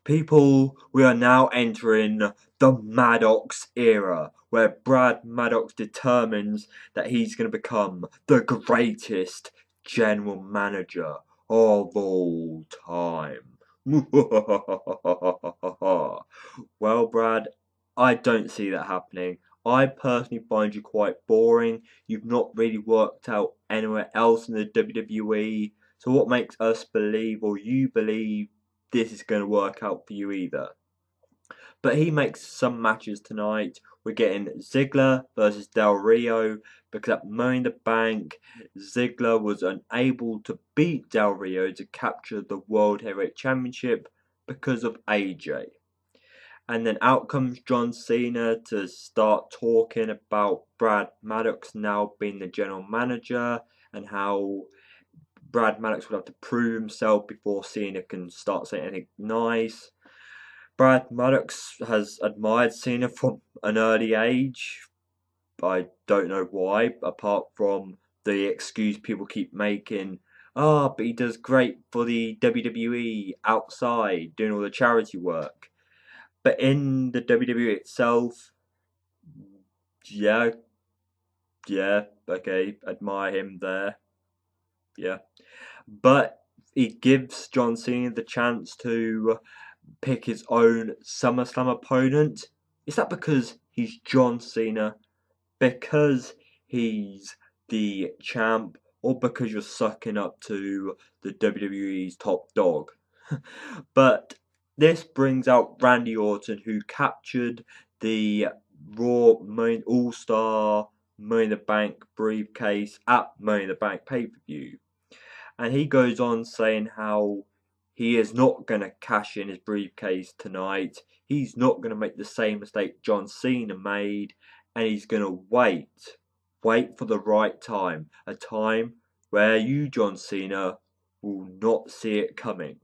People, we are now entering the Maddox era, where Brad Maddox determines that he's going to become the greatest general manager of all time. Well, Brad, I don't see that happening. I personally find you quite boring. You've not really worked out anywhere else in the WWE. So what makes us believe, or you believe, this is going to work out for you either? But he makes some matches tonight. We're getting Ziggler versus Del Rio, because at Money in the Bank, Ziggler was unable to beat Del Rio to capture the World Heavyweight Championship because of AJ. And then out comes John Cena to start talking about Brad Maddox now being the general manager, and how Brad Maddox will have to prove himself before Cena can start saying anything nice. Brad Maddox has admired Cena from an early age. I don't know why, apart from the excuse people keep making. But he does great for the WWE outside, doing all the charity work. But in the WWE itself, yeah, okay, admire him there. Yeah. But he gives John Cena the chance to pick his own SummerSlam opponent. Is that because he's John Cena? Because he's the champ? Or because you're sucking up to the WWE's top dog? But this brings out Randy Orton, who captured the Raw All-Star Money in the Bank briefcase at Money in the Bank pay-per-view. And he goes on saying how he is not going to cash in his briefcase tonight. He's not going to make the same mistake John Cena made. And he's going to wait. Wait for the right time. A time where you, John Cena, will not see it coming.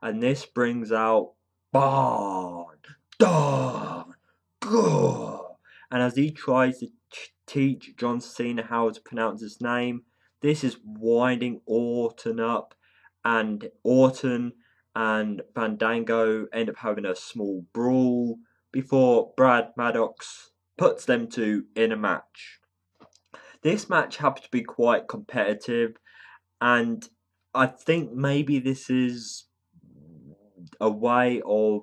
And this brings out Barn, Don, Go. And as he tries to teach John Cena how to pronounce his name, this is winding Orton up, and Orton and Fandango end up having a small brawl before Brad Maddox puts them two in a match. This match happens to be quite competitive, and I think maybe this is a way of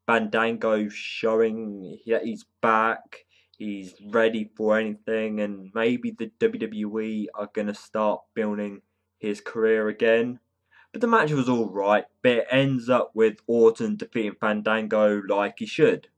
Fandango showing that he's back, he's ready for anything, and maybe the WWE are going to start building his career again. But the match was alright, but it ends up with Orton defeating Fandango like he should.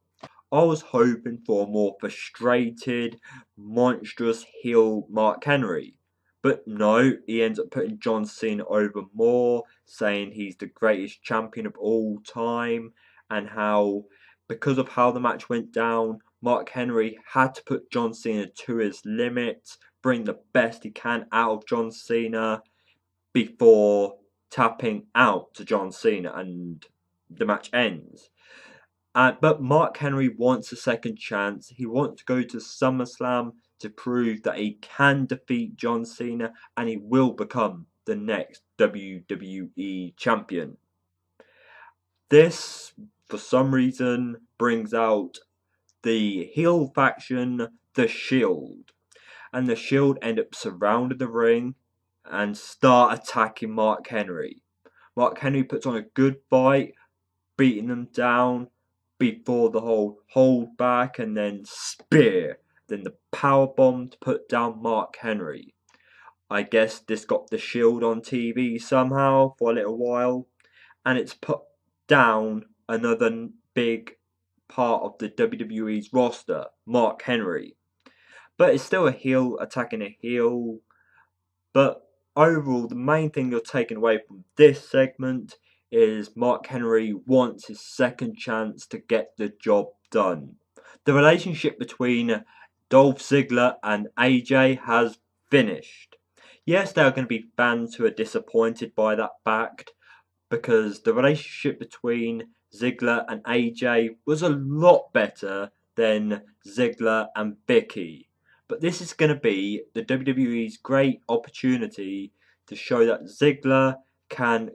I was hoping for a more frustrated, monstrous heel Mark Henry. But no, he ends up putting John Cena over more, saying he's the greatest champion of all time, and how, because of how the match went down, Mark Henry had to put John Cena to his limit, bring the best he can out of John Cena before tapping out to John Cena, and the match ends. But Mark Henry wants a second chance. He wants to go to SummerSlam to prove that he can defeat John Cena, and he will become the next WWE champion. This, for some reason, brings out the heel faction, The Shield. And The Shield end up surrounding the ring and start attacking Mark Henry. Mark Henry puts on a good fight, beating them down before the whole hold back and then spear, then the power bomb to put down Mark Henry. I guess this got the Shield on TV somehow for a little while, and it's put down another big part of the WWE's roster, Mark Henry. But it's still a heel attacking a heel. But overall, the main thing you're taking away from this segment is Mark Henry wants his second chance to get the job done. The relationship between Dolph Ziggler and AJ has finished. Yes, there are going to be fans who are disappointed by that fact, because the relationship between Ziggler and AJ was a lot better than Ziggler and Vicky. But this is going to be the WWE's great opportunity to show that Ziggler can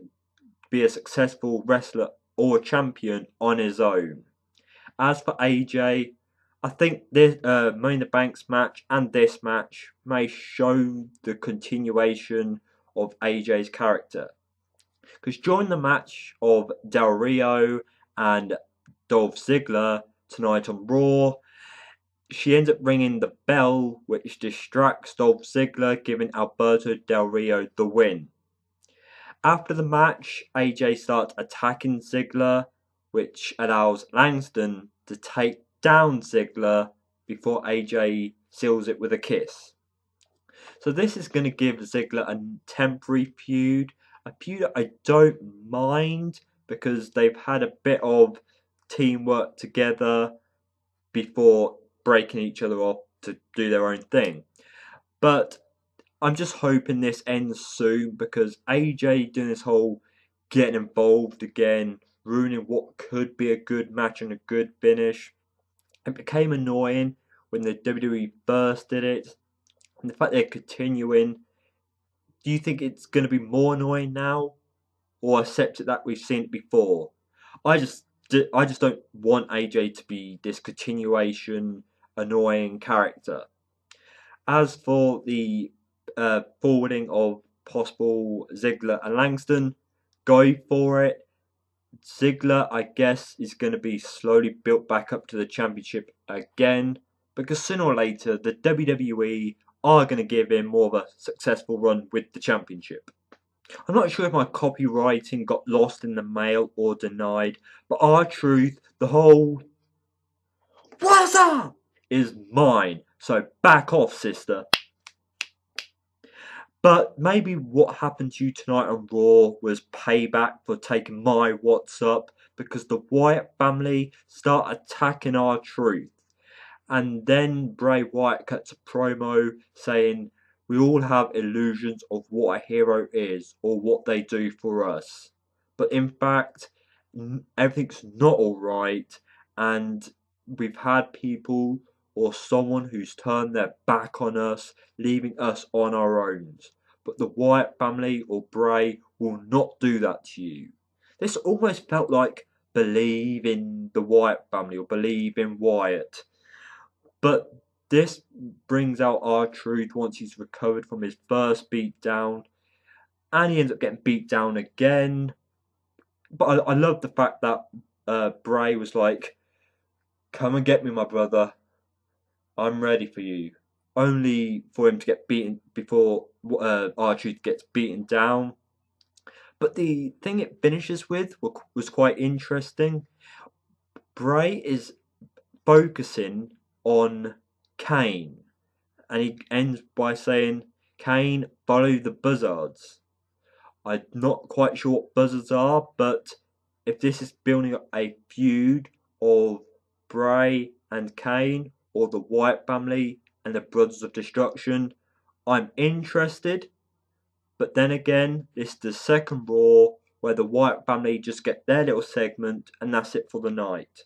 be a successful wrestler or champion on his own. As for AJ, I think this Money in the Bank's match and this match may show the continuation of AJ's character. Because during the match of Del Rio and Dolph Ziggler tonight on Raw, she ends up ringing the bell, which distracts Dolph Ziggler, giving Alberto Del Rio the win. After the match, AJ starts attacking Ziggler, which allows Langston to take down Ziggler before AJ seals it with a kiss. So this is going to give Ziggler a temporary feud, a feud that I don't mind because they've had a bit of teamwork together before breaking each other off to do their own thing. But I'm just hoping this ends soon because AJ doing this whole getting involved again, ruining what could be a good match and a good finish. It became annoying when the WWE first did it. And the fact they're continuing, do you think it's going to be more annoying now? Or accept it that we've seen it before? I just don't want AJ to be this continuation annoying character. As for the forwarding of possible Ziggler and Langston, go for it. Ziggler, I guess, is going to be slowly built back up to the championship again, because sooner or later the WWE are going to give him more of a successful run with the championship. I'm not sure if my copywriting got lost in the mail or denied, but R-Truth, the whole "What's up?" is mine, so back off, sister. But maybe what happened to you tonight on Raw was payback for taking my "What's up?" because the Wyatt family start attacking R-Truth. And then Bray Wyatt cuts a promo saying, "We all have illusions of what a hero is or what they do for us. But in fact, everything's not alright, and we've had people or someone who's turned their back on us, leaving us on our own. But the Wyatt family or Bray will not do that to you." This almost felt like believe in the Wyatt family or believe in Wyatt. But this brings out R-Truth once he's recovered from his first beatdown, and he ends up getting beat down again. But I love the fact that Bray was like, "Come and get me, my brother. I'm ready for you." Only for him to get beaten before R-Truth gets beaten down. But the thing it finishes with was quite interesting. Bray is focusing on Kane, and he ends by saying, "Kane, follow the buzzards." I'm not quite sure what buzzards are, but if this is building up a feud of Bray and Kane, or the Wyatt family and the Brothers of Destruction, I'm interested. But then again, this is the second Raw where the Wyatt family just get their little segment and that's it for the night.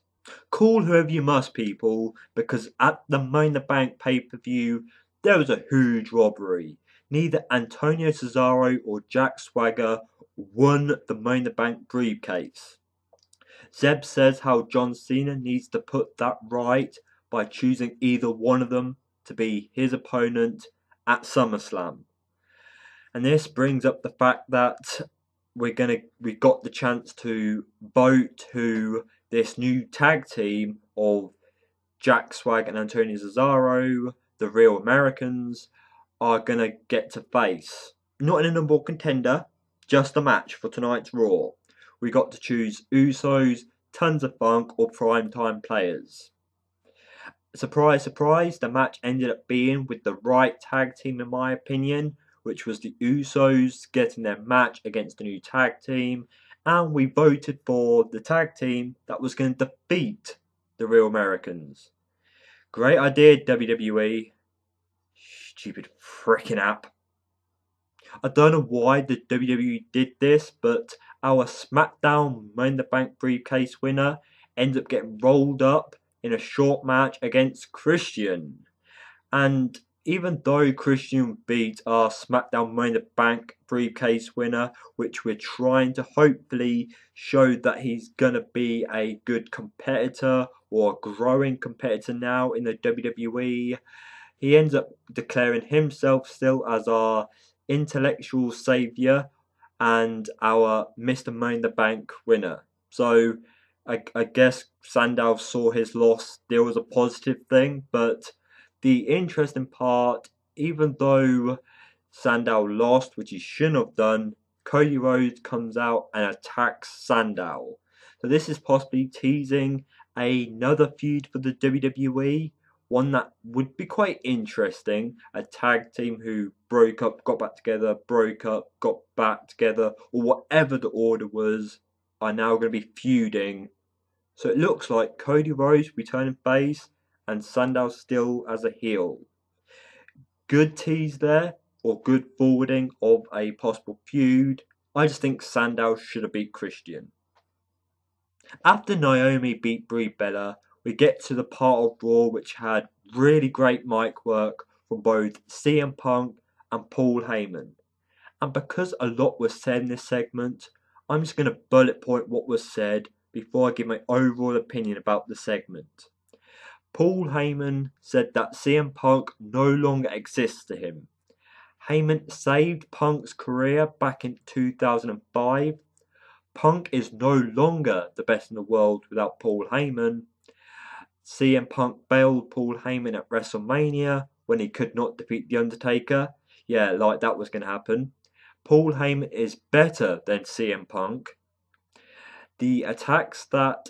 Call whoever you must, people, because at the Money in the Bank pay-per-view, there was a huge robbery. Neither Antonio Cesaro or Jack Swagger won the Money in the Bank briefcase. Zeb says how John Cena needs to put that right by choosing either one of them to be his opponent at SummerSlam. And this brings up the fact that we got the chance to vote who this new tag team of Jack Swagger and Antonio Cesaro, the Real Americans, are gonna get to face. Not in a number one contender, just a match for tonight's Raw. We got to choose Usos, Tons of Funk, or Primetime Players. Surprise, surprise, the match ended up being with the right tag team in my opinion, which was the Usos getting their match against the new tag team, and we voted for the tag team that was going to defeat the Real Americans. Great idea, WWE. Stupid freaking app. I don't know why the WWE did this, but our SmackDown Money in the Bank briefcase winner ends up getting rolled up in a short match against Christian. And even though Christian beat our SmackDown Money in the Bank briefcase winner, which we're trying to hopefully show that he's going to be a good competitor or a growing competitor now in the WWE, he ends up declaring himself still as our intellectual saviour and our Mr. Money in the Bank winner. So I guess Sandow saw his loss still as a positive thing, but the interesting part, even though Sandow lost, which he shouldn't have done, Cody Rhodes comes out and attacks Sandow. So this is possibly teasing another feud for the WWE, one that would be quite interesting. A tag team who broke up, got back together, broke up, got back together, or whatever the order was, are now going to be feuding. So it looks like Cody Rhodes returning face and Sandow still as a heel. Good tease there, or good forwarding of a possible feud. I just think Sandow should have beat Christian. After Naomi beat Brie Bella, we get to the part of Raw which had really great mic work from both CM Punk and Paul Heyman. And because a lot was said in this segment, I'm just going to bullet point what was said before I give my overall opinion about the segment. Paul Heyman said that CM Punk no longer exists to him. Heyman saved Punk's career back in 2005. Punk is no longer the best in the world without Paul Heyman. CM Punk bailed Paul Heyman at WrestleMania when he could not defeat The Undertaker. Yeah, like that was going to happen. Paul Heyman is better than CM Punk. The attacks that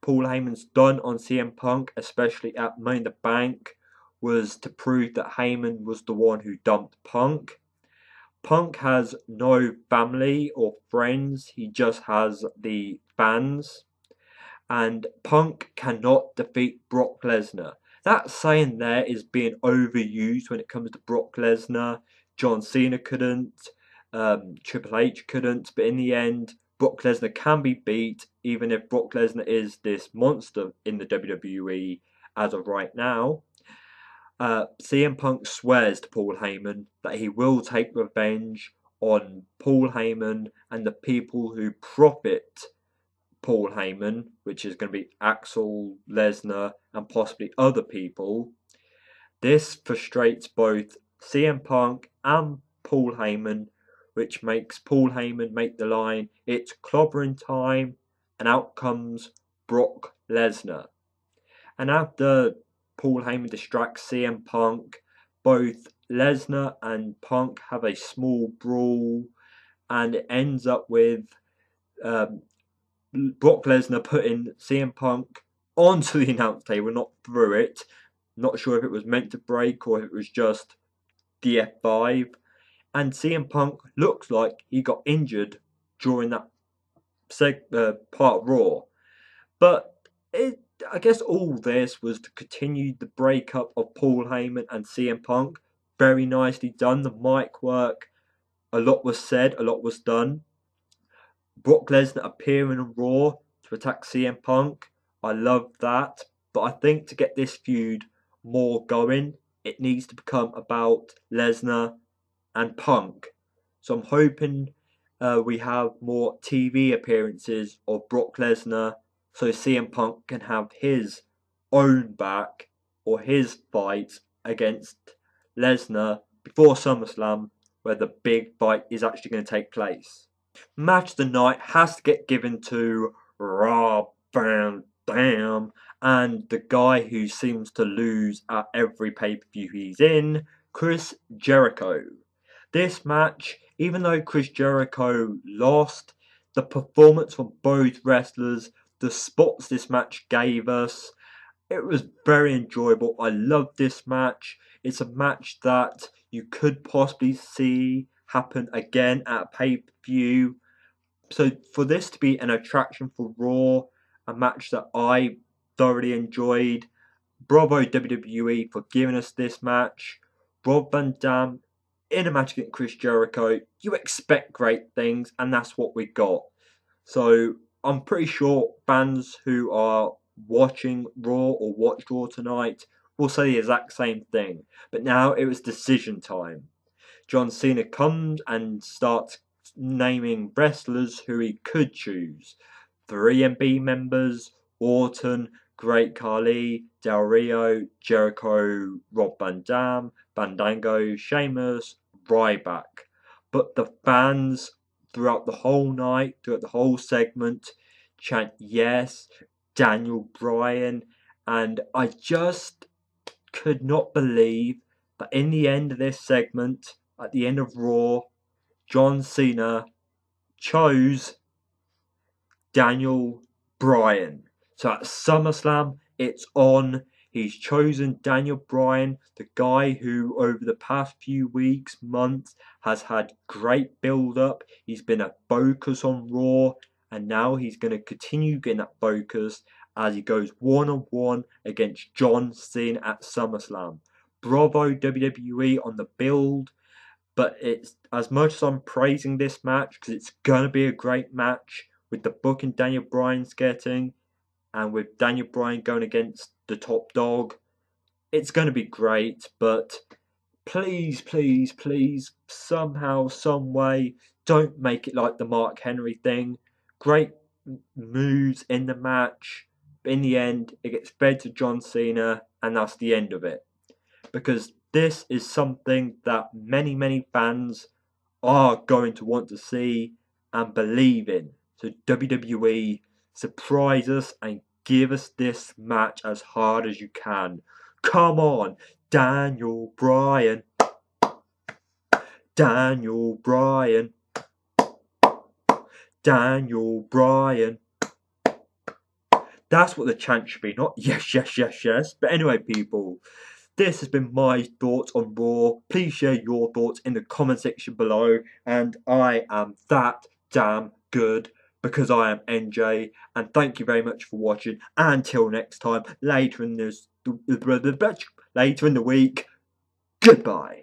Paul Heyman's done on CM Punk, especially at Money in the Bank, was to prove that Heyman was the one who dumped Punk. Punk has no family or friends, he just has the fans. And Punk cannot defeat Brock Lesnar. That saying there is being overused when it comes to Brock Lesnar. John Cena couldn't, Triple H couldn't, but in the end, Brock Lesnar can be beat, even if Brock Lesnar is this monster in the WWE as of right now. CM Punk swears to Paul Heyman that he will take revenge on Paul Heyman and the people who profit Paul Heyman, which is going to be Axel, Lesnar, and possibly other people. This frustrates both CM Punk and Paul Heyman, which makes Paul Heyman make the line, "It's clobbering time," and out comes Brock Lesnar. And after Paul Heyman distracts CM Punk, both Lesnar and Punk have a small brawl, and it ends up with Brock Lesnar putting CM Punk onto the announce table, not through it. Not sure if it was meant to break or if it was just the F5. And CM Punk looks like he got injured during that part of Raw. But I guess all this was to continue the breakup of Paul Heyman and CM Punk. Very nicely done. The mic work, a lot was said, a lot was done. Brock Lesnar appearing on Raw to attack CM Punk. I love that. But I think to get this feud more going, it needs to become about Lesnar and Punk. So I'm hoping we have more TV appearances of Brock Lesnar so CM Punk can have his own back or his fight against Lesnar before SummerSlam, where the big fight is actually going to take place. Match of the night has to get given to Rob Van Dam and the guy who seems to lose at every pay-per-view he's in, Chris Jericho. This match, even though Chris Jericho lost, the performance from both wrestlers, the spots this match gave us, it was very enjoyable. I love this match. It's a match that you could possibly see happen again at a pay-per-view. So for this to be an attraction for Raw, a match that I thoroughly enjoyed, bravo WWE for giving us this match. Rob Van Dam in a match against Chris Jericho, you expect great things, and that's what we got. So I'm pretty sure fans who are watching Raw or watched Raw tonight will say the exact same thing. But now it was decision time. John Cena comes and starts naming wrestlers who he could choose. 3MB members, Orton, Great Khali, Del Rio, Jericho, Rob Van Dam, Bandango, Sheamus, Ryback. But the fans throughout the whole night, throughout the whole segment, chant yes, Daniel Bryan, and I just could not believe that in the end of this segment, at the end of Raw, John Cena chose Daniel Bryan. So at SummerSlam, it's on. He's chosen Daniel Bryan, the guy who over the past few weeks, months, has had great build-up. He's been a focus on Raw, and now he's going to continue getting that focus as he goes one-on-one against John Cena at SummerSlam. Bravo WWE on the build, but it's as much as I'm praising this match because it's going to be a great match with the booking Daniel Bryan's getting, and with Daniel Bryan going against the top dog, it's going to be great. But please, please, please, somehow, some way, don't make it like the Mark Henry thing. Great moves in the match, but in the end, it gets fed to John Cena, and that's the end of it. Because this is something that many, many fans are going to want to see and believe in. So WWE, surprise us and give us this match as hard as you can. Come on, Daniel Bryan. Daniel Bryan. Daniel Bryan. That's what the chant should be, not yes, yes, yes, yes. But anyway, people, this has been my thoughts on Raw. Please share your thoughts in the comment section below. And I am that damn good because I am NJ. And thank you very much for watching. Until next time, later in the week, goodbye.